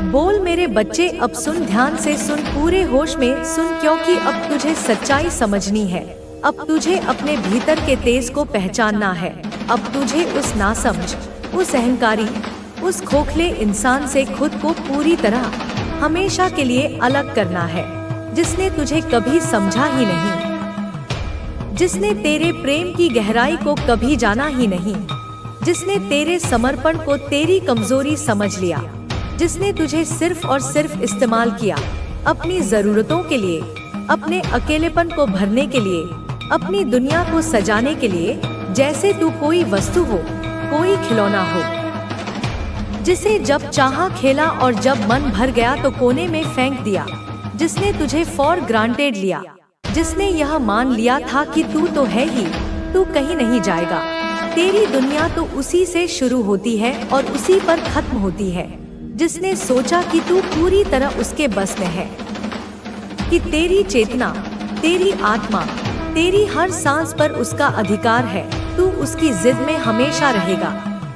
बोल मेरे बच्चे, अब सुन, ध्यान से सुन, पूरे होश में सुन, क्योंकि अब तुझे सच्चाई समझनी है। अब तुझे अपने भीतर के तेज को पहचानना है। अब तुझे उस नासमझ, उस अहंकारी, उस खोखले इंसान से खुद को पूरी तरह हमेशा के लिए अलग करना है, जिसने तुझे कभी समझा ही नहीं, जिसने तेरे प्रेम की गहराई को कभी जाना ही नहीं, जिसने तेरे समर्पण को तेरी कमजोरी समझ लिया, जिसने तुझे सिर्फ और सिर्फ इस्तेमाल किया अपनी जरूरतों के लिए, अपने अकेलेपन को भरने के लिए, अपनी दुनिया को सजाने के लिए, जैसे तू कोई वस्तु हो, कोई खिलौना हो, जिसे जब चाहा खेला और जब मन भर गया तो कोने में फेंक दिया, जिसने तुझे फॉर ग्रांटेड लिया, जिसने यह मान लिया था कि तू तो है ही, तू कहीं नहीं जाएगा। तेरी दुनिया तो उसी से शुरू होती है और उसी पर खत्म होती है, जिसने सोचा कि तू पूरी तरह उसके बस में है, कि तेरी चेतना, तेरी आत्मा, तेरी हर सांस पर उसका अधिकार है। तू उसकी जिद में हमेशा रहेगा,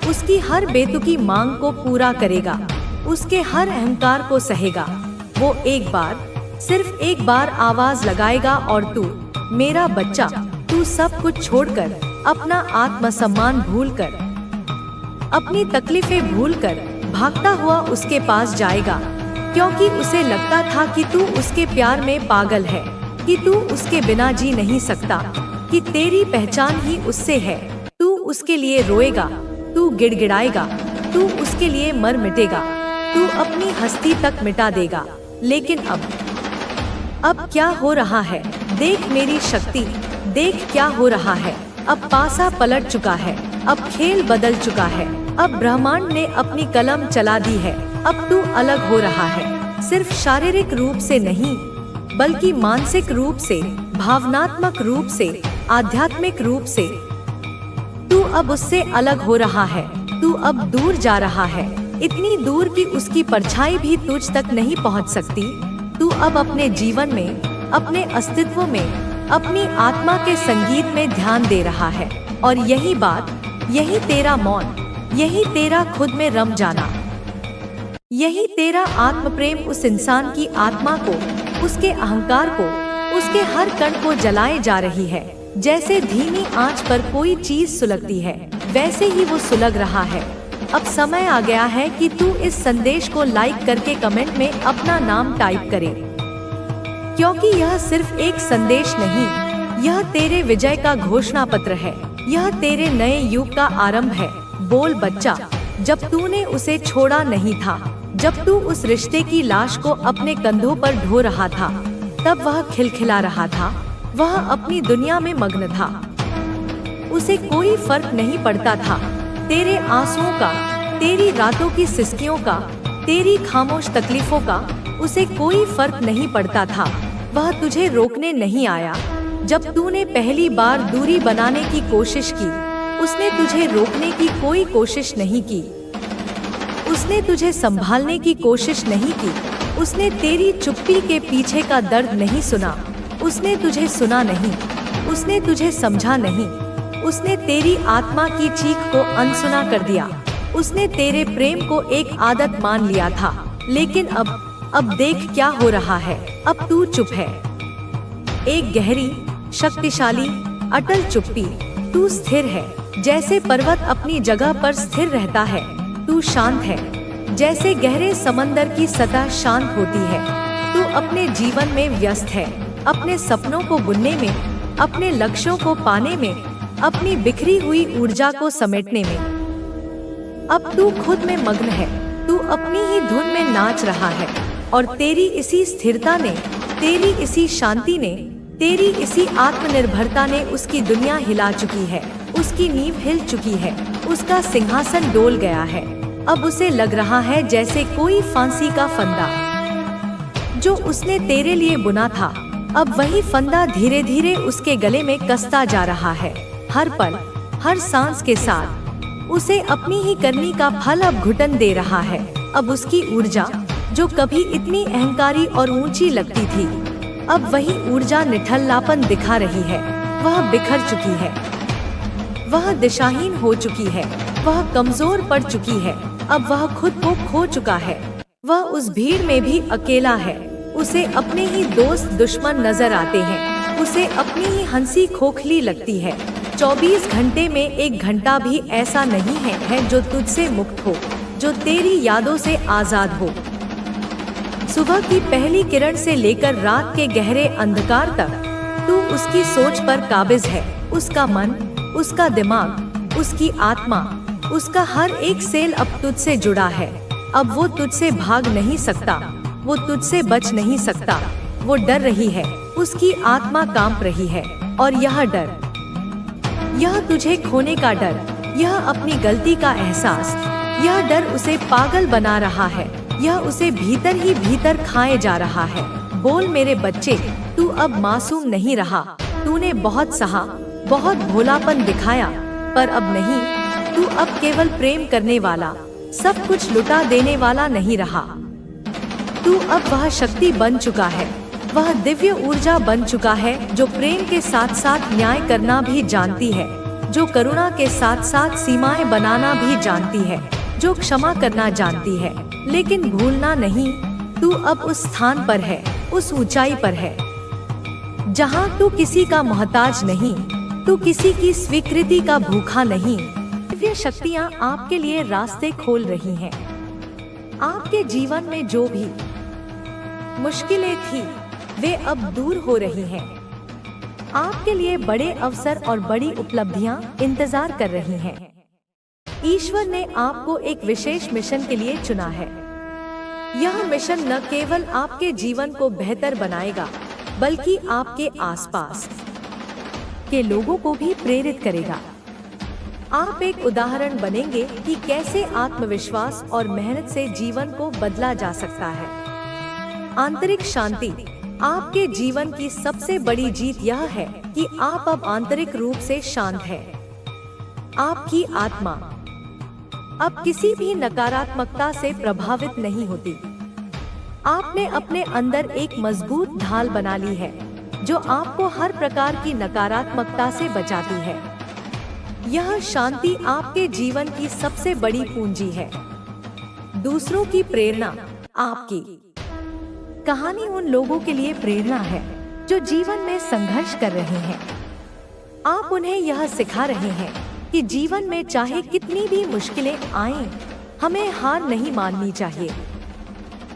उसकी हर बेतुकी मांग को पूरा करेगा, उसके हर अहंकार को सहेगा। वो एक बार, सिर्फ एक बार आवाज लगाएगा और तू, मेरा बच्चा, तू सब कुछ छोड़कर, अपना आत्मसम्मान भूलकर, अपनी तकलीफें भूलकर भागता हुआ उसके पास जाएगा, क्योंकि उसे लगता था कि तू उसके प्यार में पागल है, कि तू उसके बिना जी नहीं सकता, कि तेरी पहचान ही उससे है। तू उसके लिए रोएगा, तू गिड़गिड़ाएगा, तू उसके लिए मर मिटेगा, तू अपनी हस्ती तक मिटा देगा। लेकिन अब क्या हो रहा है? देख मेरी शक्ति, देख क्या हो रहा है। अब पासा पलट चुका है, अब खेल बदल चुका है, अब ब्रह्मांड ने अपनी कलम चला दी है। अब तू अलग हो रहा है, सिर्फ शारीरिक रूप से नहीं, बल्कि मानसिक रूप से, भावनात्मक रूप से, आध्यात्मिक रूप से। तू अब उससे अलग हो रहा है, तू अब दूर जा रहा है, इतनी दूर कि उसकी परछाई भी तुझ तक नहीं पहुंच सकती। तू अब अपने जीवन में, अपने अस्तित्व में, अपनी आत्मा के संगीत में ध्यान दे रहा है। और यही बात, यही तेरा मौन, यही तेरा खुद में रम जाना, यही तेरा आत्म प्रेम उस इंसान की आत्मा को, उसके अहंकार को, उसके हर कण को जलाए जा रही है। जैसे धीमी आंच पर कोई चीज सुलगती है, वैसे ही वो सुलग रहा है। अब समय आ गया है कि तू इस संदेश को लाइक करके कमेंट में अपना नाम टाइप करे, क्योंकि यह सिर्फ एक संदेश नहीं, यह तेरे विजय का घोषणा पत्र है, यह तेरे नए युग का आरंभ है। बोल बच्चा, जब तूने उसे छोड़ा नहीं था, जब तू उस रिश्ते की लाश को अपने कंधों पर ढो रहा था, तब वह खिलखिला रहा था, वह अपनी दुनिया में मग्न था। उसे कोई फर्क नहीं पड़ता था तेरे आंसुओं का, तेरी रातों की सिसकियों का, तेरी खामोश तकलीफों का, उसे कोई फर्क नहीं पड़ता था। वह तुझे रोकने नहीं आया। जब तूने पहली बार दूरी बनाने की कोशिश की, उसने तुझे रोकने की कोई कोशिश नहीं की, उसने तुझे संभालने की कोशिश नहीं की, उसने तेरी चुप्पी के पीछे का दर्द नहीं सुना, उसने तुझे सुना नहीं, उसने तुझे समझा नहीं, उसने तेरी आत्मा की चीख को अनसुना कर दिया, उसने तेरे प्रेम को एक आदत मान लिया था। लेकिन अब देख क्या हो रहा है। अब तू चुप है, एक गहरी, शक्तिशाली, अटल चुप्पी। तू स्थिर है, जैसे पर्वत अपनी जगह पर स्थिर रहता है। तू शांत है, जैसे गहरे समंदर की सतह शांत होती है। तू अपने जीवन में व्यस्त है, अपने सपनों को बुनने में, अपने लक्ष्यों को पाने में, अपनी बिखरी हुई ऊर्जा को समेटने में। अब तू खुद में मग्न है, तू अपनी ही धुन में नाच रहा है, और तेरी इसी स्थिरता ने, तेरी इसी शांति ने, तेरी इसी आत्मनिर्भरता ने उसकी दुनिया हिला चुकी है, उसकी नींव हिल चुकी है, उसका सिंहासन डोल गया है। अब उसे लग रहा है जैसे कोई फांसी का फंदा जो उसने तेरे लिए बुना था, अब वही फंदा धीरे धीरे उसके गले में कसता जा रहा है। हर पल, हर सांस के साथ उसे अपनी ही करनी का फल अब घुटन दे रहा है। अब उसकी ऊर्जा, जो कभी इतनी अहंकारी और ऊंची लगती थी, अब वही ऊर्जा निठल्लापन दिखा रही है। वह बिखर चुकी है, वह दिशाहीन हो चुकी है, वह कमजोर पड़ चुकी है, अब वह खुद को खो चुका है। वह उस भीड़ में भी अकेला है। उसे अपने ही दोस्त दुश्मन नजर आते हैं। उसे अपनी ही हंसी खोखली लगती है। 24 घंटे में 1 घंटा भी ऐसा नहीं है जो तुझसे मुक्त हो, जो तेरी यादों से आजाद हो। सुबह की पहली किरण से लेकर रात के गहरे अंधकार तक तू उसकी सोच पर काबिज है। उसका मन, उसका दिमाग, उसकी आत्मा, उसका हर एक सेल अब तुझसे जुड़ा है। अब वो तुझसे भाग नहीं सकता, वो तुझसे बच नहीं सकता। वो डर रही है, उसकी आत्मा कांप रही है। और यह डर, यह तुझे खोने का डर, यह अपनी गलती का एहसास, यह डर उसे पागल बना रहा है। यह उसे भीतर ही भीतर खाए जा रहा है। बोल मेरे बच्चे, तू अब मासूम नहीं रहा। तूने बहुत सहा, बहुत भोलापन दिखाया, पर अब नहीं। तू अब केवल प्रेम करने वाला, सब कुछ लुटा देने वाला नहीं रहा। तू अब वह शक्ति बन चुका है, वह दिव्य ऊर्जा बन चुका है जो प्रेम के साथ साथ न्याय करना भी जानती है, जो करुणा के साथ साथ सीमाएं बनाना भी जानती है, जो क्षमा करना जानती है, लेकिन भूलना नहीं। तू अब उस स्थान पर है, उस ऊंचाई पर है, जहां तू किसी का मोहताज नहीं, तू किसी की स्वीकृति का भूखा नहीं। दिव्य शक्तियां आपके लिए रास्ते खोल रही हैं। आपके जीवन में जो भी मुश्किलें थी, वे अब दूर हो रही हैं। आपके लिए बड़े अवसर और बड़ी उपलब्धियां इंतजार कर रही हैं। ईश्वर ने आपको एक विशेष मिशन के लिए चुना है। यह मिशन न केवल आपके जीवन को बेहतर बनाएगा, बल्कि आपके आसपास के लोगों को भी प्रेरित करेगा। आप एक उदाहरण बनेंगे कि कैसे आत्मविश्वास और मेहनत से जीवन को बदला जा सकता है। आंतरिक शांति, आपके जीवन की सबसे बड़ी जीत यह है कि आप अब आंतरिक रूप से शांत हैं। आपकी आत्मा अब किसी भी नकारात्मकता से प्रभावित नहीं होती। आपने अपने अंदर एक मजबूत ढाल बना ली है, जो आपको हर प्रकार की नकारात्मकता से बचाती है। यह शांति आपके जीवन की सबसे बड़ी पूंजी है। दूसरों की प्रेरणा, आपकी कहानी उन लोगों के लिए प्रेरणा है जो जीवन में संघर्ष कर रहे हैं। आप उन्हें यह सिखा रहे हैं कि जीवन में चाहे कितनी भी मुश्किलें आएं, हमें हार नहीं माननी चाहिए।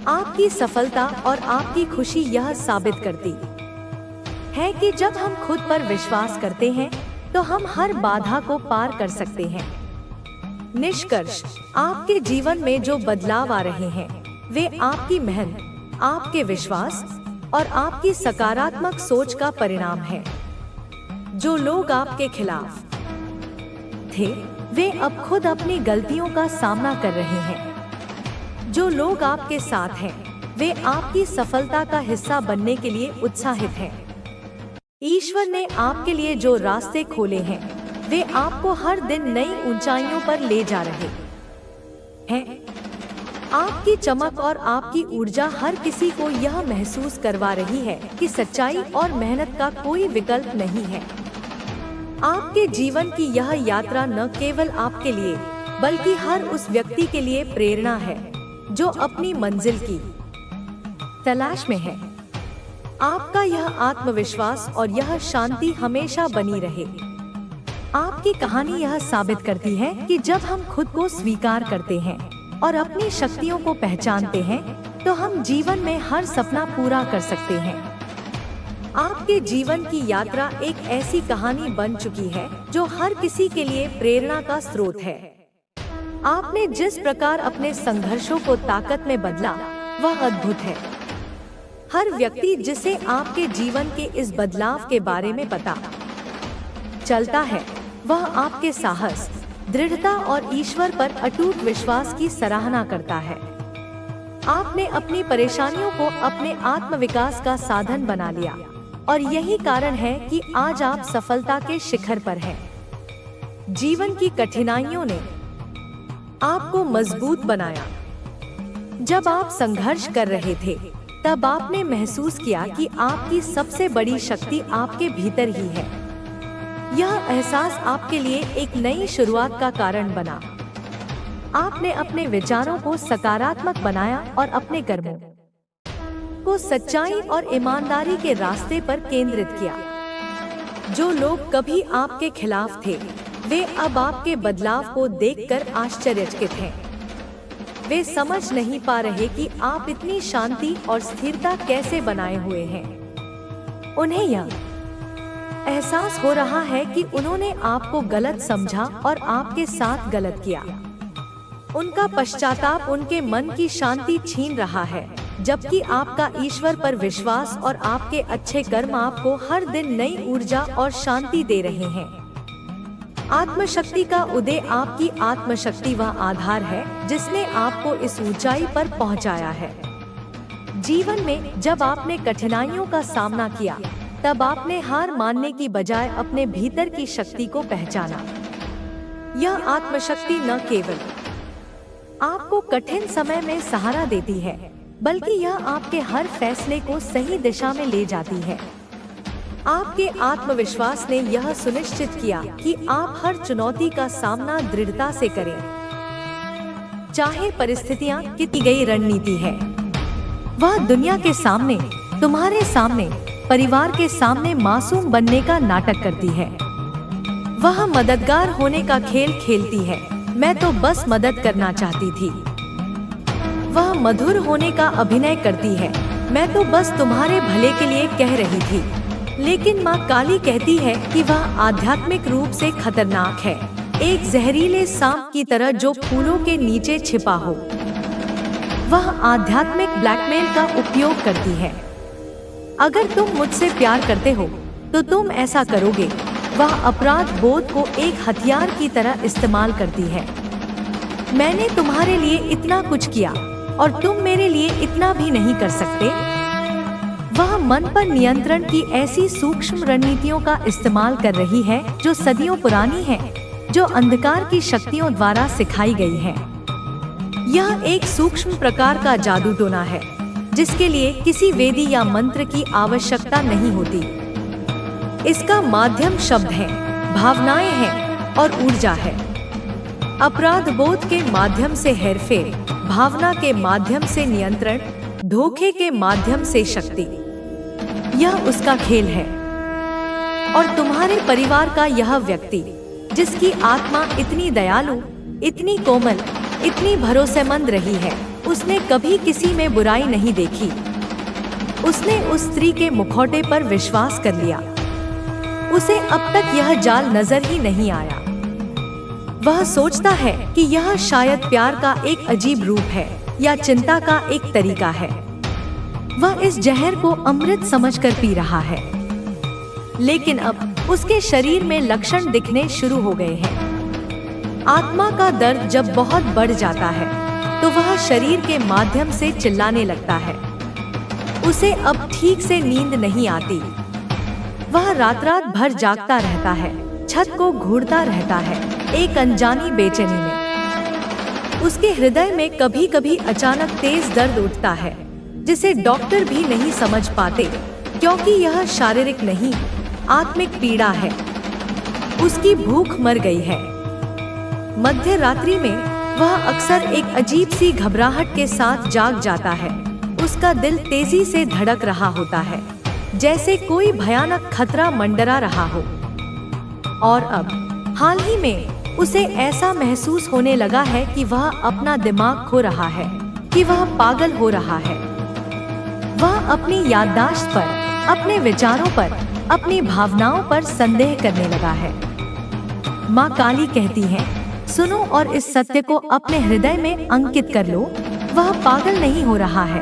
आपकी सफलता और आपकी खुशी यह साबित करती है कि जब हम खुद पर विश्वास करते हैं तो हम हर बाधा को पार कर सकते हैं। निष्कर्ष, आपके जीवन में जो बदलाव आ रहे हैं, वे आपकी मेहनत, आपके विश्वास और आपकी सकारात्मक सोच का परिणाम है। जो लोग आपके खिलाफ थे, वे अब खुद अपनी गलतियों का सामना कर रहे हैं। जो लोग आपके साथ हैं, वे आपकी सफलता का हिस्सा बनने के लिए उत्साहित हैं। ईश्वर ने आपके लिए जो रास्ते खोले हैं, वे आपको हर दिन नई ऊंचाइयों पर ले जा रहे हैं। आपकी चमक और आपकी ऊर्जा हर किसी को यह महसूस करवा रही है कि सच्चाई और मेहनत का कोई विकल्प नहीं है। आपके जीवन की यह यात्रा न केवल आपके लिए, बल्कि हर उस व्यक्ति के लिए प्रेरणा है जो अपनी मंजिल की तलाश में है। आपका यह आत्मविश्वास और यह शांति हमेशा बनी रहे। आपकी कहानी यह साबित करती है कि जब हम खुद को स्वीकार करते हैं और अपनी शक्तियों को पहचानते हैं, तो हम जीवन में हर सपना पूरा कर सकते हैं। आपके जीवन की यात्रा एक ऐसी कहानी बन चुकी है जो हर किसी के लिए प्रेरणा का स्रोत है। आपने जिस प्रकार अपने संघर्षों को ताकत में बदला, वह अद्भुत है। हर व्यक्ति जिसे आपके जीवन के इस बदलाव के बारे में पता चलता है, वह आपके साहस, दृढ़ता और ईश्वर पर अटूट विश्वास की सराहना करता है। आपने अपनी परेशानियों को अपने आत्मविकास का साधन बना लिया, और यही कारण है कि आज आप सफलता के शिखर पर हैं। जीवन की कठिनाइयों ने आपको मजबूत बनाया। जब आप संघर्ष कर रहे थे, तब आपने महसूस किया कि आपकी सबसे बड़ी शक्ति आपके भीतर ही है। यह एहसास आपके लिए एक नई शुरुआत का कारण बना। आपने अपने विचारों को सकारात्मक बनाया और अपने कर्मों को सच्चाई और ईमानदारी के रास्ते पर केंद्रित किया। जो लोग कभी आपके खिलाफ थे, वे अब आपके बदलाव को देखकर आश्चर्यचकित हैं। वे समझ नहीं पा रहे कि आप इतनी शांति और स्थिरता कैसे बनाए हुए हैं। उन्हें यह एहसास हो रहा है कि उन्होंने आपको गलत समझा और आपके साथ गलत किया। उनका पश्चाताप उनके मन की शांति छीन रहा है, जबकि आपका ईश्वर पर विश्वास और आपके अच्छे कर्म आपको हर दिन नई ऊर्जा और शांति दे रहे हैं। आत्मशक्ति का उदय आपकी आत्मशक्ति वह आधार है जिसने आपको इस ऊंचाई पर पहुंचाया है। जीवन में जब आपने कठिनाइयों का सामना किया, तब आपने हार मानने की बजाय अपने भीतर की शक्ति को पहचाना। यह आत्मशक्ति न केवल आपको कठिन समय में सहारा देती है, बल्कि यह आपके हर फैसले को सही दिशा में ले जाती है। आपके आत्मविश्वास ने यह सुनिश्चित किया कि आप हर चुनौती का सामना दृढ़ता से करें, चाहे परिस्थितियां कितनी गई रणनीति है। वह दुनिया के सामने, तुम्हारे सामने, परिवार के सामने मासूम बनने का नाटक करती है। वह मददगार होने का खेल खेलती है, मैं तो बस मदद करना चाहती थी। वह मधुर होने का अभिनय करती है, मैं तो बस तुम्हारे भले के लिए कह रही थी। लेकिन माँ काली कहती है कि वह आध्यात्मिक रूप से खतरनाक है, एक जहरीले सांप की तरह जो फूलों के नीचे छिपा हो। वह आध्यात्मिक ब्लैकमेल का उपयोग करती है। अगर तुम मुझसे प्यार करते हो तो तुम ऐसा करोगे। वह अपराध बोध को एक हथियार की तरह इस्तेमाल करती है। मैंने तुम्हारे लिए इतना कुछ किया और तुम मेरे लिए इतना भी नहीं कर सकते। वह मन पर नियंत्रण की ऐसी सूक्ष्म रणनीतियों का इस्तेमाल कर रही है जो सदियों पुरानी है, जो अंधकार की शक्तियों द्वारा सिखाई गई है। यह एक सूक्ष्म प्रकार का जादू टोना है जिसके लिए किसी वेदी या मंत्र की आवश्यकता नहीं होती। इसका माध्यम शब्द है, भावनाएं हैं और ऊर्जा है। अपराध बोध के माध्यम से हेरफेर, भावना के माध्यम से नियंत्रण, धोखे के माध्यम से शक्ति। यह उसका खेल है। और तुम्हारे परिवार का यह व्यक्ति जिसकी आत्मा इतनी दयालु, इतनी कोमल, इतनी भरोसेमंद रही है, उसने कभी किसी में बुराई नहीं देखी। उसने उस स्त्री के मुखौटे पर विश्वास कर लिया। उसे अब तक यह जाल नजर ही नहीं आया। वह सोचता है कि यह शायद प्यार का एक अजीब रूप है या चिंता का एक तरीका है। वह इस जहर को अमृत समझकर पी रहा है, लेकिन अब उसके शरीर में लक्षण दिखने शुरू हो गए हैं। आत्मा का दर्द जब बहुत बढ़ जाता है तो वह शरीर के माध्यम से चिल्लाने लगता है। उसे अब ठीक से नींद नहीं आती। वह रात रात भर जागता रहता है, छत को घूरता रहता है, एक अनजानी बेचैनी में। उसके हृदय में कभी कभी अचानक तेज दर्द उठता है जिसे डॉक्टर भी नहीं समझ पाते, क्योंकि यह शारीरिक नहीं, आत्मिक पीड़ा है। उसकी भूख मर गई है। मध्य रात्रि में वह अक्सर एक अजीब सी घबराहट के साथ जाग जाता है। उसका दिल तेजी से धड़क रहा होता है, जैसे कोई भयानक खतरा मंडरा रहा हो। और अब हाल ही में उसे ऐसा महसूस होने लगा है कि वह अपना दिमाग खो रहा है, कि वह पागल हो रहा है। वह अपनी याददाश्त पर, अपने विचारों पर, अपनी भावनाओं पर संदेह करने लगा है। माँ काली कहती है, सुनो और इस सत्य को अपने हृदय में अंकित कर लो, वह पागल नहीं हो रहा है,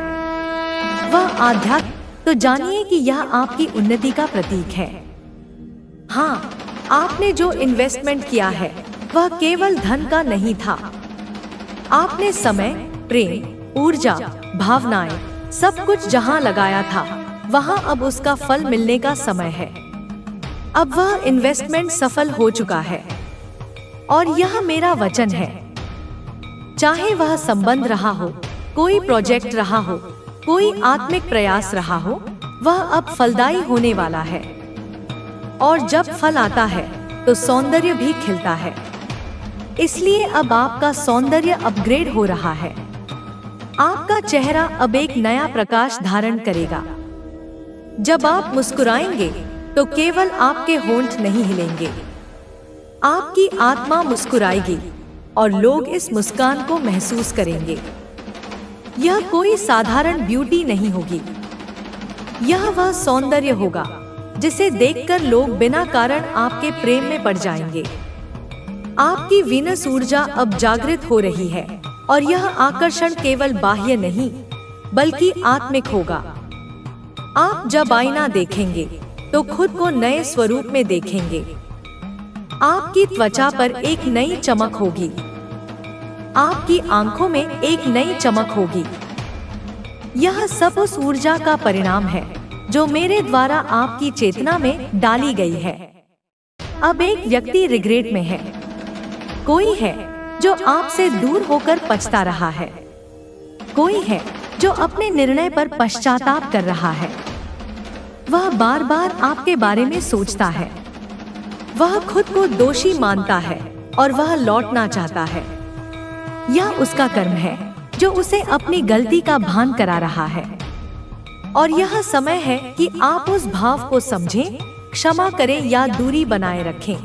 वह आध्यात्म। तो जानिए कि यह आपकी उन्नति का प्रतीक है। हाँ, आपने जो इन्वेस्टमेंट किया है वह केवल धन का नहीं था। आपने समय, प्रेम, ऊर्जा, भावनाएं, सब कुछ जहां लगाया था वहां अब उसका फल मिलने का समय है। अब वह इन्वेस्टमेंट सफल हो चुका है और यह मेरा वचन है। चाहे वह संबंध रहा हो, कोई प्रोजेक्ट रहा हो, कोई आत्मिक प्रयास रहा हो, वह अब फलदायी होने वाला है। और जब फल आता है तो सौंदर्य भी खिलता है। इसलिए अब आपका सौंदर्य अपग्रेड हो रहा है। आपका चेहरा अब एक नया प्रकाश धारण करेगा। जब आप मुस्कुराएंगे तो केवल आपके होंठ नहीं हिलेंगे, आपकी आत्मा मुस्कुराएगी और लोग इस मुस्कान को महसूस करेंगे। यह कोई साधारण ब्यूटी नहीं होगी, यह वह सौंदर्य होगा जिसे देखकर लोग बिना कारण आपके प्रेम में पड़ जाएंगे। आपकी वीनस ऊर्जा अब जागृत हो रही है और यह आकर्षण केवल बाह्य नहीं बल्कि आत्मिक होगा। आप जब आईना देखेंगे तो खुद को नए स्वरूप में देखेंगे। आपकी त्वचा पर एक नई चमक होगी, आपकी आंखों में एक नई चमक होगी। यह सब उस ऊर्जा का परिणाम है जो मेरे द्वारा आपकी चेतना में डाली गई है। अब एक व्यक्ति रिग्रेट में है, कोई है जो आपसे दूर होकर पछता रहा है, कोई है जो अपने निर्णय पर पश्चाताप कर रहा है। वह बार बार आपके बारे में सोचता है, वह खुद को दोषी मानता है और वह लौटना चाहता है। यह उसका कर्म है जो उसे अपनी गलती का भान करा रहा है। और यह समय है कि आप उस भाव को समझें, क्षमा करें या दूरी बनाए रखें।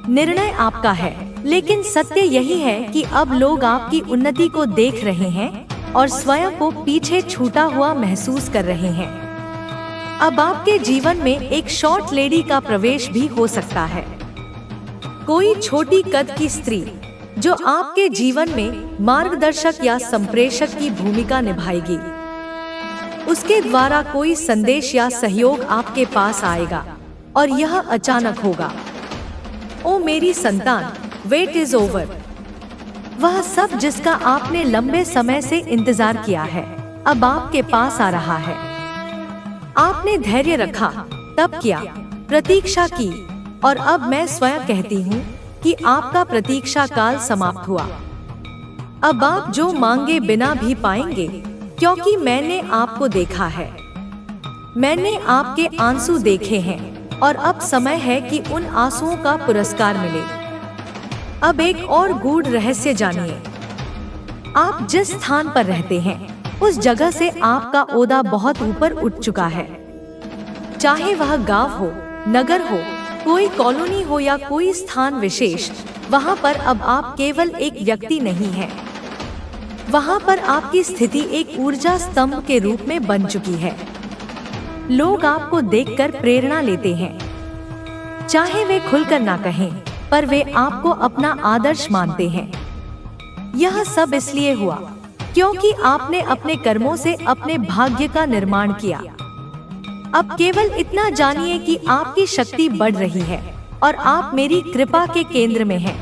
निर्णय आपका है, लेकिन सत्य यही है कि अब लोग आपकी उन्नति को देख रहे हैं और स्वयं को पीछे छूटा हुआ महसूस कर रहे हैं। अब आपके जीवन में एक शॉर्ट लेडी का प्रवेश भी हो सकता है, कोई छोटी कद की स्त्री जो आपके जीवन में मार्गदर्शक या संप्रेषक की भूमिका निभाएगी। उसके द्वारा कोई संदेश या सहयोग आपके पास आएगा और यह अचानक होगा। ओ मेरी संतान, वेट इज ओवर। वह सब जिसका आपने लंबे समय से इंतजार किया है अब आपके पास आ रहा है। आपने धैर्य रखा, तप किया, प्रतीक्षा की और अब मैं स्वयं कहती हूँ कि आपका प्रतीक्षा काल समाप्त हुआ। अब आप जो मांगे बिना भी पाएंगे, क्योंकि मैंने आपको देखा है, मैंने आपके आंसू देखे हैं और अब समय है कि उन आंसुओं का पुरस्कार मिले। अब एक और गूढ़ रहस्य जानिए। आप जिस स्थान पर रहते हैं उस जगह से आपका ओहदा बहुत ऊपर उठ चुका है। चाहे वह गांव हो, नगर हो, कोई कॉलोनी हो या कोई स्थान विशेष, वहां पर अब आप केवल एक व्यक्ति नहीं हैं। वहां पर आपकी स्थिति एक ऊर्जा स्तंभ के रूप में बन चुकी है। लोग आपको देखकर प्रेरणा लेते हैं, चाहे वे खुलकर ना कहें, पर वे आपको अपना आदर्श मानते हैं। यह सब इसलिए हुआ क्योंकि आपने अपने कर्मों से अपने भाग्य का निर्माण किया। अब केवल इतना जानिए कि आपकी शक्ति बढ़ रही है और आप मेरी कृपा के केंद्र में हैं।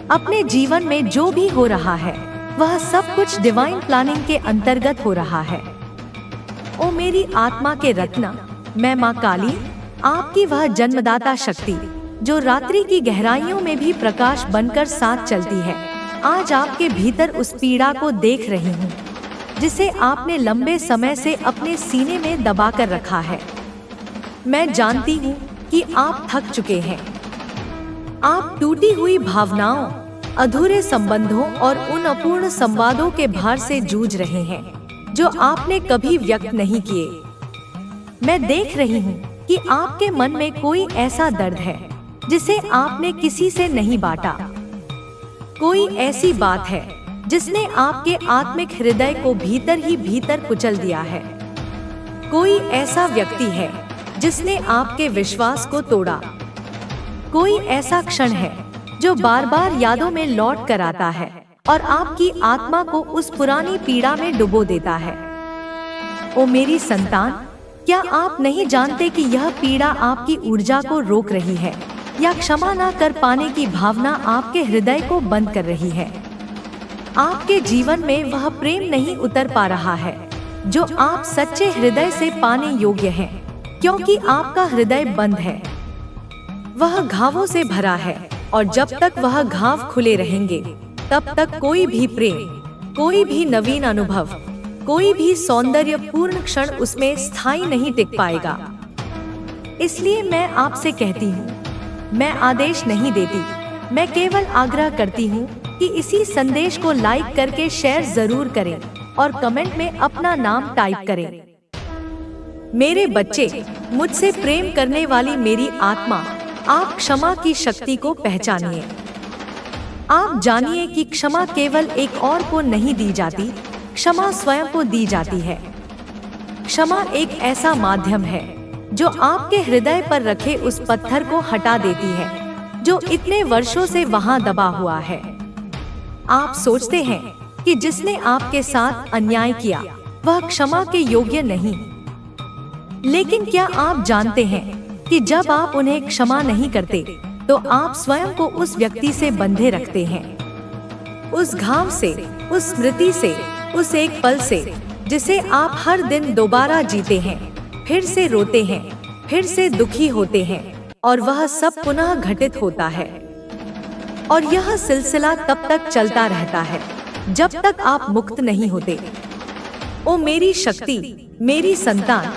अपने जीवन में जो भी हो रहा है वह सब कुछ डिवाइन प्लानिंग के अंतर्गत हो रहा है। ओ मेरी आत्मा के रत्न, मैं माँ काली, आपकी वह जन्मदाता शक्ति जो रात्रि की गहराइयों में भी प्रकाश बनकर साथ चलती है, आज आपके भीतर उस पीड़ा को देख रही हूँ जिसे आपने लंबे समय से अपने सीने में दबाकर रखा है। मैं जानती हूँ कि आप थक चुके हैं। आप टूटी हुई भावनाओं, अधूरे संबंधों और उन अपूर्ण संवादों के भार से जूझ रहे हैं जो आपने कभी व्यक्त नहीं किए। मैं देख रही हूँ कि आपके मन में कोई ऐसा दर्द है जिसे आपने किसी से नहीं बांटा। कोई ऐसी बात है जिसने आपके आत्मिक हृदय को भीतर ही भीतर कुचल दिया है। कोई ऐसा व्यक्ति है जिसने आपके विश्वास को तोड़ा। कोई ऐसा क्षण है जो बार बार यादों में लौट कर आता है और आपकी आत्मा को उस पुरानी पीड़ा में डुबो देता है। ओ मेरी संतान, क्या आप नहीं जानते कि यह पीड़ा आपकी ऊर्जा को रोक रही है या क्षमा न कर पाने की भावना आपके हृदय को बंद कर रही है? आपके जीवन में वह प्रेम नहीं उतर पा रहा है जो आप सच्चे हृदय से पाने योग्य हैं, क्योंकि आपका हृदय बंद है, वह घावों से भरा है और जब तक वह घाव खुले रहेंगे तब तक कोई भी प्रेम, कोई भी नवीन अनुभव, कोई भी सौंदर्यपूर्ण क्षण उसमें स्थायी नहीं टिक पाएगा। इसलिए मैं आपसे कहती हूँ, मैं आदेश नहीं देती, मैं केवल आग्रह करती हूँ कि इसी संदेश को लाइक करके शेयर जरूर करें और कमेंट में अपना नाम टाइप करें। मेरे बच्चे, मुझसे प्रेम करने वाली मेरी आत्मा, आप क्षमा की शक्ति को पहचानिए। आप जानिए कि क्षमा केवल एक और को नहीं दी जाती, क्षमा स्वयं को दी जाती है। क्षमा एक ऐसा माध्यम है जो आपके हृदय पर रखे उस पत्थर को हटा देती है जो इतने वर्षों से वहां दबा हुआ है। आप सोचते हैं कि जिसने आपके साथ अन्याय किया वह क्षमा के योग्य नहीं, लेकिन क्या आप जानते हैं कि जब आप उन्हें क्षमा नहीं करते तो आप स्वयं को उस व्यक्ति से बंधे रखते हैं, उस घाव से, उस स्मृति से, उस एक पल से जिसे आप हर दिन दोबारा जीते हैं, फिर से रोते हैं, फिर से दुखी होते हैं और वह सब पुनः घटित होता है। और यह सिलसिला तब तक चलता रहता है जब तक आप मुक्त नहीं होते। ओ मेरी शक्ति, मेरी संतान,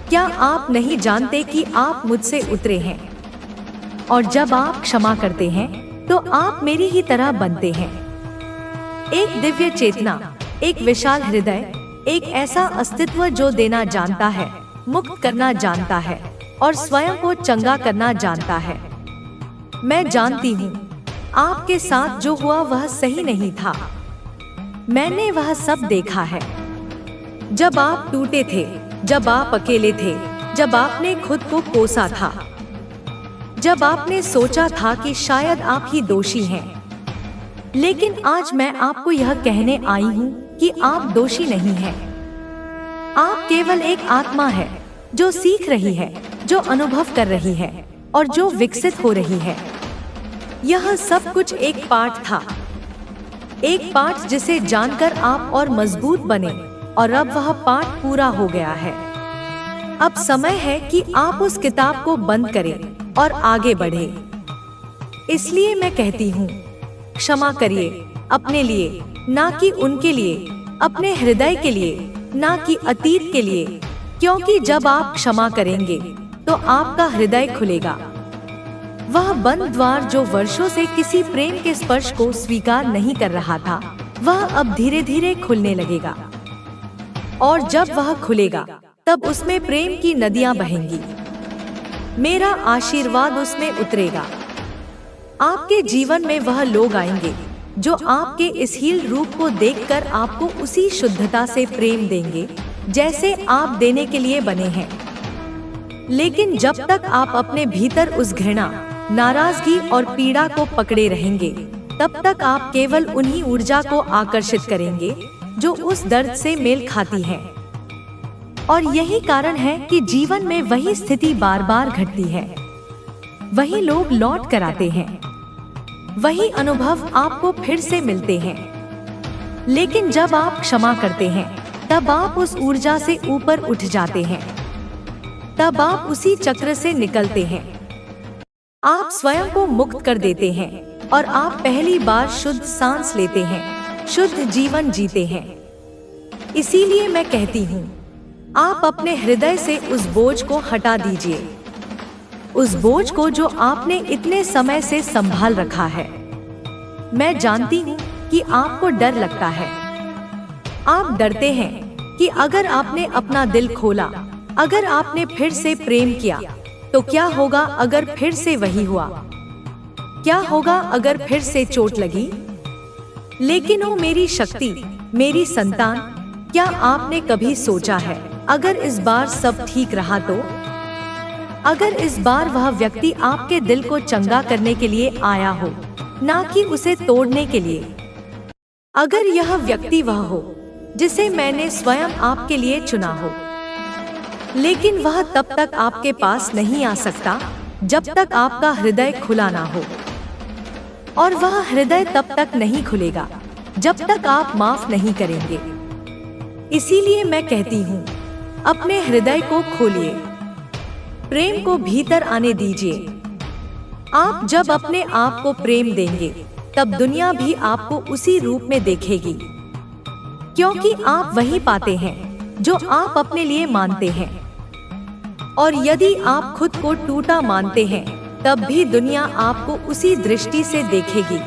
क्या आप नहीं जानते कि आप मुझसे उतरे हैं? और जब आप क्षमा करते हैं तो आप मेरी ही तरह बनते हैं। एक दिव्य चेतना, एक विशाल हृदय, एक ऐसा अस्तित्व जो देना जानता है, मुक्त करना जानता है और स्वयं को चंगा करना जानता है। मैं जानती हूँ आपके साथ जो हुआ वह सही नहीं था। मैंने वह सब देखा है। जब आप टूटे थे, जब आप अकेले थे, जब आपने खुद को कोसा था, जब आपने सोचा था कि शायद आप ही दोषी हैं। लेकिन आज मैं आपको यह कहने आई हूँ कि आप दोषी नहीं हैं। आप केवल एक आत्मा है जो सीख रही है, जो अनुभव कर रही है और जो विकसित हो रही है। यह सब कुछ एक पाठ था, एक पाठ जिसे जानकर आप और मजबूत बने और अब वह पाठ पूरा हो गया है। अब समय है कि आप उस किताब को बंद करें और आगे बढ़े। इसलिए मैं कहती हूँ, क्षमा करिए अपने लिए, ना कि उनके लिए, अपने हृदय के लिए, ना कि अतीत के लिए, क्योंकि जब आप क्षमा करेंगे तो आपका हृदय खुलेगा। वह बंद द्वार जो वर्षों से किसी प्रेम के स्पर्श को स्वीकार नहीं कर रहा था, वह अब धीरे धीरे खुलने लगेगा। और जब वह खुलेगा तब उसमें प्रेम की नदियां बहेंगी। मेरा आशीर्वाद उसमें उतरेगा। आपके जीवन में वह लोग आएंगे जो आपके इस हील रूप को देखकर आपको उसी शुद्धता से प्रेम देंगे जैसे आप देने के लिए बने हैं। लेकिन जब तक आप अपने भीतर उस घृणा, नाराजगी और पीड़ा को पकड़े रहेंगे, तब तक आप केवल उन्हीं ऊर्जा को आकर्षित करेंगे जो उस दर्द से मेल खाती है। और यही कारण है कि जीवन में वही स्थिति बार बार घटती है, वही लोग लौट कर आते हैं, वही अनुभव आपको फिर से मिलते हैं। लेकिन जब आप क्षमा करते हैं तब आप उस ऊर्जा से ऊपर उठ जाते हैं, तब आप उसी चक्र से निकलते हैं। आप स्वयं को मुक्त कर देते हैं और आप पहली बार शुद्ध सांस लेते हैं, शुद्ध जीवन जीते हैं। इसीलिए मैं कहती हूँ, आप अपने हृदय से उस बोझ को हटा दीजिए, उस बोझ को जो आपने इतने समय से संभाल रखा है। मैं जानती हूँ कि आपको डर लगता है। आप डरते हैं कि अगर आपने अपना दिल खोला, अगर आपने फिर से प्रेम किया, तो क्या होगा अगर फिर से वही हुआ? क्या होगा अगर फिर से चोट लगी? लेकिन ओ मेरी शक्ति, मेरी संतान, क्या आपने कभी सोचा है अगर इस बार सब ठीक रहा तो? अगर इस बार वह व्यक्ति आपके दिल को चंगा करने के लिए आया हो, ना कि उसे तोड़ने के लिए। अगर यह व्यक्ति वह हो जिसे मैंने स्वयं आपके लिए चुना हो, लेकिन वह तब तक आपके पास नहीं आ सकता जब तक आपका हृदय खुला ना हो। और वह हृदय तब तक नहीं खुलेगा जब तक आप माफ नहीं करेंगे। इसीलिए मैं कहती हूँ, अपने हृदय को खोलिए, प्रेम को भीतर आने दीजिए। आप जब अपने आप को प्रेम देंगे तब दुनिया भी आपको उसी रूप में देखेगी, क्योंकि आप वही पाते हैं जो आप अपने लिए मानते हैं। और यदि आप खुद को टूटा मानते हैं तब भी दुनिया आपको उसी दृष्टि से देखेगी।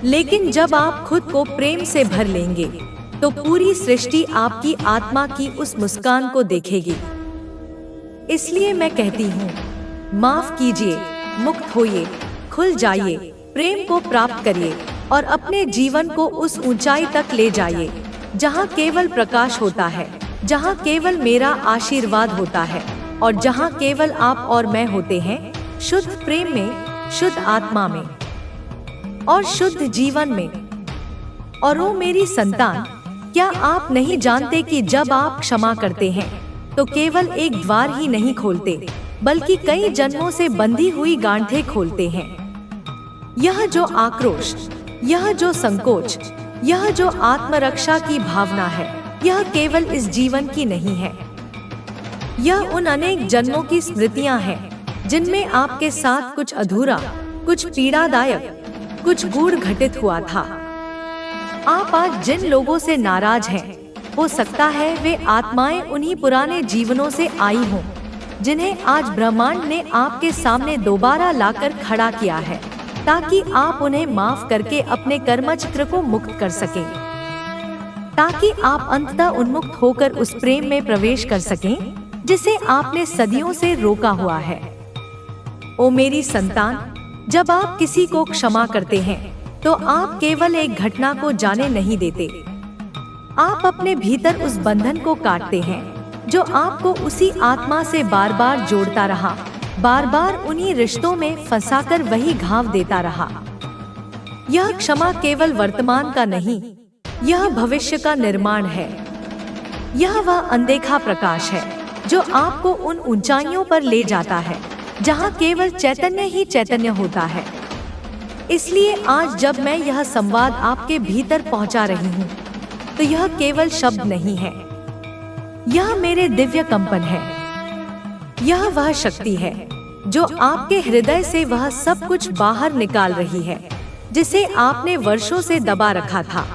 लेकिन जब आप खुद को प्रेम से भर लेंगे तो पूरी सृष्टि आपकी आत्मा की उस मुस्कान को देखेगी। इसलिए मैं कहती हूँ, माफ कीजिए, मुक्त होइए, खुल जाइए, प्रेम को प्राप्त करिए और अपने जीवन को उस ऊंचाई तक ले जाइए जहाँ केवल प्रकाश होता है, जहाँ केवल मेरा आशीर्वाद होता है और जहाँ केवल आप और मैं होते हैं, शुद्ध प्रेम में, शुद्ध आत्मा में और शुद्ध जीवन में। और ओ मेरी संतान, क्या आप नहीं जानते कि जब आप क्षमा करते हैं तो केवल एक द्वार ही नहीं खोलते, बल्कि कई जन्मों से बंधी हुई गांठें खोलते हैं। यह जो आक्रोश, यह जो संकोच, यह जो आत्मरक्षा की भावना है, यह केवल इस जीवन की नहीं है। यह उन अनेक जन्मों की स्मृतियां हैं जिनमें आपके साथ कुछ अधूरा, कुछ पीड़ादायक, कुछ गूढ़ घटित हुआ था। आप आज जिन लोगों से नाराज हैं, हो सकता है वे आत्माएं उन्हीं पुराने जीवनों से आई हों, जिन्हें आज ब्रह्मांड ने आपके सामने दोबारा लाकर खड़ा किया है, ताकि आप उन्हें माफ करके अपने कर्मचक्र को मुक्त कर सकें, ताकि आप अंततः उन्मुक्त होकर उस प्रेम में प्रवेश कर सकें जिसे आपने सदियों से रोका हुआ है। ओ मेरी संतान, जब आप किसी को क्षमा करते हैं तो आप केवल एक घटना को जाने नहीं देते, आप अपने भीतर उस बंधन को काटते हैं जो आपको उसी आत्मा से बार बार जोड़ता रहा, बार बार उन्हीं रिश्तों में फंसाकर वही घाव देता रहा। यह क्षमा केवल वर्तमान का नहीं, यह भविष्य का निर्माण है। यह वह अनदेखा प्रकाश है जो आपको उन ऊंचाइयों पर ले जाता है जहाँ केवल चैतन्य ही चैतन्य होता है। इसलिए आज जब मैं यह संवाद आपके भीतर पहुँचा रही हूँ तो यह केवल शब्द नहीं है, यह मेरे दिव्य कंपन है। यह वह शक्ति है जो आपके हृदय से वह सब कुछ बाहर निकाल रही है जिसे आपने वर्षों से दबा रखा था।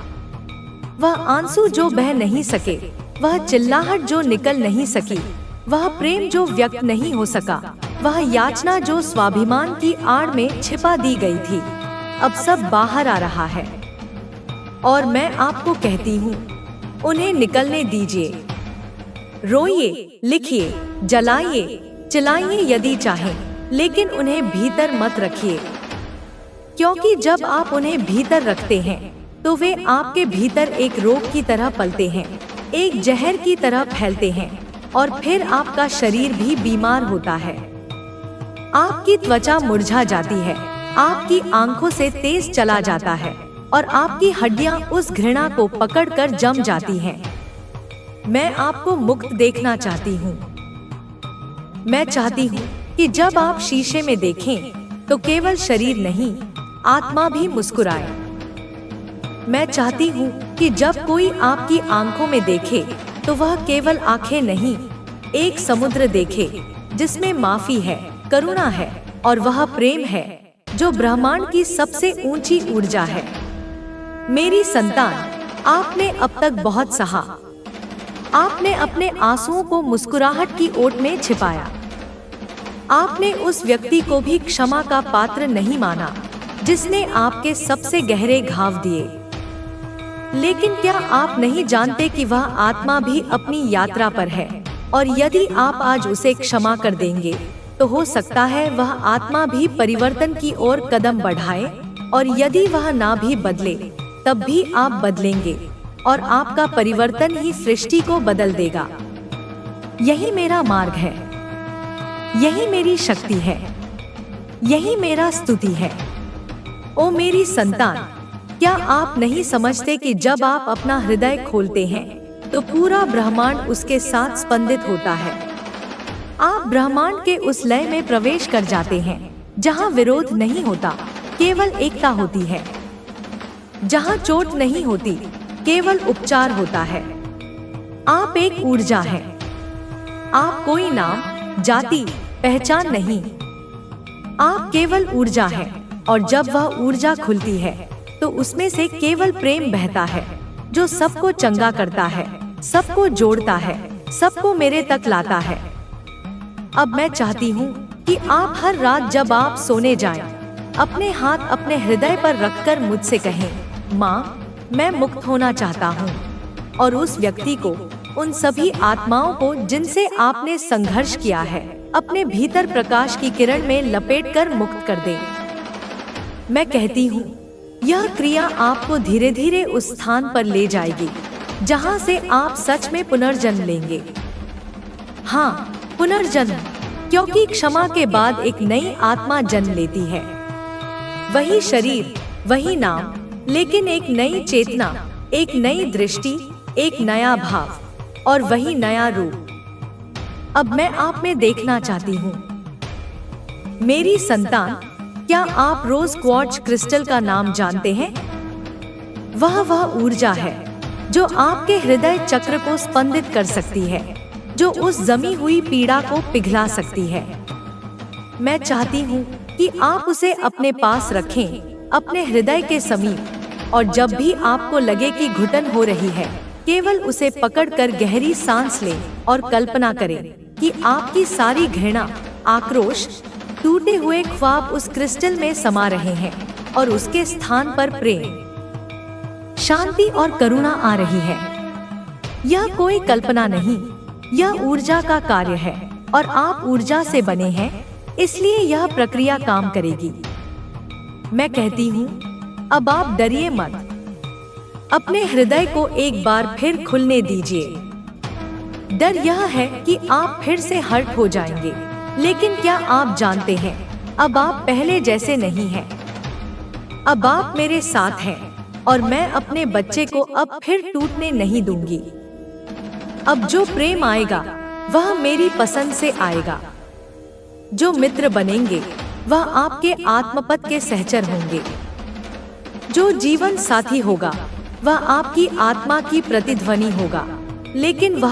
वह आंसू जो बह नहीं सके, वह चिल्लाहट जो निकल नहीं सकी, वह प्रेम जो व्यक्त नहीं हो सका, वह याचना जो स्वाभिमान की आड़ में छिपा दी गई थी, अब सब बाहर आ रहा है। और मैं आपको कहती हूँ, उन्हें निकलने दीजिए। रोइए, लिखिए, जलाइए, चिल्लाइए यदि चाहें, लेकिन उन्हें भीतर मत रखिए, क्योंकि जब आप उन्हें भीतर रखते हैं तो वे आपके भीतर एक रोग की तरह पलते हैं, एक जहर की तरह फैलते हैं और फिर आपका शरीर भी बीमार होता है। आपकी त्वचा मुरझा जाती है, आपकी आंखों से तेज चला जाता है और आपकी हड्डियां उस घृणा को पकड़कर जम जाती हैं। मैं आपको मुक्त देखना चाहती हूँ। मैं चाहती हूँ कि जब आप शीशे में देखें तो केवल शरीर नहीं, आत्मा भी मुस्कुराए। मैं चाहती हूँ कि जब कोई आपकी आंखों में देखे तो वह केवल आंखें नहीं, एक समुद्र देखे जिसमें माफी है, करुणा है और वह प्रेम है जो ब्रह्मांड की सबसे ऊंची ऊर्जा है। मेरी संतान, आपने अब तक बहुत सहा। आपने अपने आंसुओं को मुस्कुराहट की ओट में छिपाया। आपने उस व्यक्ति को भी क्षमा का पात्र नहीं माना जिसने आपके सबसे गहरे घाव दिए। लेकिन क्या आप नहीं जानते कि वह आत्मा भी अपनी यात्रा पर है और यदि आप आज उसे क्षमा कर देंगे तो हो सकता है वह आत्मा भी परिवर्तन की ओर कदम बढ़ाए, और यदि वह ना भी बदले तब भी आप बदलेंगे और आपका परिवर्तन ही सृष्टि को बदल देगा। यही मेरा मार्ग है, यही मेरी शक्ति है, यही मेरा स्तुति है। ओ मेरी संतान, क्या आप नहीं समझते कि जब आप अपना हृदय खोलते हैं तो पूरा ब्रह्मांड उसके साथ स्पंदित होता है। आप ब्रह्मांड के उस लय में प्रवेश कर जाते हैं जहां विरोध नहीं होता, केवल एकता होती है, जहां चोट नहीं होती, केवल उपचार होता है। आप एक ऊर्जा हैं। आप कोई नाम, जाति, पहचान नहीं, आप केवल ऊर्जा हैं। और जब वह ऊर्जा खुलती है तो उसमें से केवल प्रेम बहता है जो सबको चंगा करता है, सबको जोड़ता है, सबको मेरे तक लाता है। अब मैं चाहती हूँ कि आप हर रात जब आप सोने जाएं, अपने हाथ अपने हृदय पर रखकर मुझसे कहें, माँ, मैं मुक्त होना चाहता हूँ, और उस व्यक्ति को, उन सभी आत्माओं को जिनसे आपने संघर्ष किया है, अपने भीतर प्रकाश की किरण में लपेटकर मुक्त कर दें। मैं कहती हूँ, यह क्रिया आपको धीरे धीरे उस स्थान पर ले जाएगी जहाँ से आप सच में पुनर्जन्म लेंगे। हाँ, पुनर्जन्म, क्योंकि क्षमा के बाद एक नई आत्मा जन्म लेती है। वही शरीर, वही नाम, लेकिन एक नई चेतना, एक नई दृष्टि, एक नया भाव और वही नया रूप। अब मैं आप में देखना चाहती हूँ। मेरी संतान, क्या आप रोज क्वार्ट्ज क्रिस्टल का नाम जानते हैं? वह ऊर्जा है जो आपके हृदय चक्र को स्पंदित कर सकती है, जो उस जमी हुई पीड़ा को पिघला सकती है। मैं चाहती हूँ कि आप उसे अपने पास रखें, अपने हृदय के समीप, और जब भी आपको लगे कि घुटन हो रही है, केवल उसे पकड़कर गहरी सांस लें और कल्पना करें कि आपकी सारी घृणा, आक्रोश, टूटे हुए ख्वाब उस क्रिस्टल में समा रहे हैं और उसके स्थान पर प्रेम, शांति और करुणा आ रही है। यह कोई कल्पना नहीं, यह ऊर्जा का कार्य है और आप ऊर्जा से बने हैं, इसलिए यह प्रक्रिया काम करेगी। मैं कहती हूँ, अब आप डरिए मत। अपने हृदय को एक बार फिर खुलने दीजिए। डर यह है कि आप फिर से हर्ट हो जाएंगे, लेकिन क्या आप जानते हैं, अब आप पहले जैसे नहीं हैं। अब आप मेरे साथ हैं और मैं अपने बच्चे को अब फिर टूटने नहीं दूंगी। अब जो प्रेम आएगा वह मेरी पसंद से आएगा। जो मित्र बनेंगे वह आपके आत्मपथ के सहचर होंगे। जो जीवन साथी होगा वह आपकी आत्मा की प्रतिध्वनि होगा, लेकिन वह